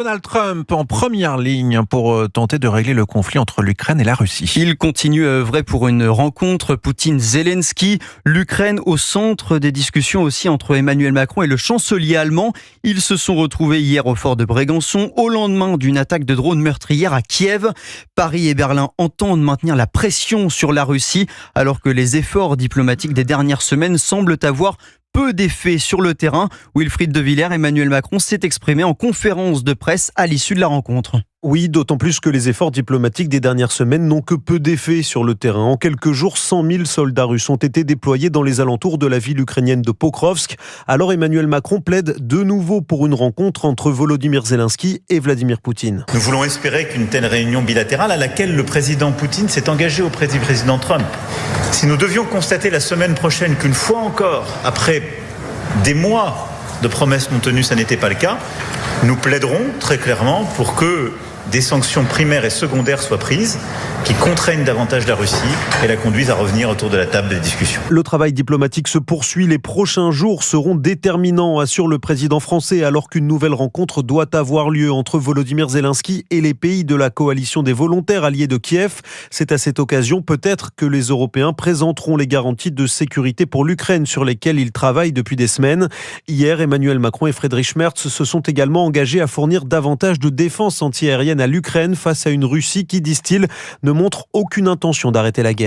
Donald Trump en première ligne pour tenter de régler le conflit entre l'Ukraine et la Russie. Il continue à œuvrer pour une rencontre Poutine-Zelensky. L'Ukraine au centre des discussions aussi entre Emmanuel Macron et le chancelier allemand. Ils se sont retrouvés hier au fort de Brégançon au lendemain d'une attaque de drone meurtrière à Kiev. Paris et Berlin entendent maintenir la pression sur la Russie alors que les efforts diplomatiques des dernières semaines semblent avoir peu d'effet sur le terrain. Wilfried de Villers, Emmanuel Macron s'est exprimé en conférence de presse à l'issue de la rencontre. Oui, d'autant plus que les efforts diplomatiques des dernières semaines n'ont que peu d'effet sur le terrain. En quelques jours, 100 000 soldats russes ont été déployés dans les alentours de la ville ukrainienne de Pokrovsk. Alors Emmanuel Macron plaide de nouveau pour une rencontre entre Volodymyr Zelensky et Vladimir Poutine. Nous voulons espérer qu'une telle réunion bilatérale à laquelle le président Poutine s'est engagé auprès du président Trump. Si nous devions constater la semaine prochaine qu'une fois encore, après des mois de promesses non tenues, ça n'était pas le cas, nous plaiderons très clairement pour que des sanctions primaires et secondaires soient prises qui contraignent davantage la Russie et la conduisent à revenir autour de la table des discussions. Le travail diplomatique se poursuit. Les prochains jours seront déterminants, assure le président français, alors qu'une nouvelle rencontre doit avoir lieu entre Volodymyr Zelensky et les pays de la coalition des volontaires alliés de Kiev. C'est à cette occasion peut-être que les Européens présenteront les garanties de sécurité pour l'Ukraine sur lesquelles ils travaillent depuis des semaines. Hier, Emmanuel Macron et Friedrich Merz se sont également engagés à fournir davantage de défense antiaérienne à l'Ukraine face à une Russie qui, disent-ils, ne montre aucune intention d'arrêter la guerre.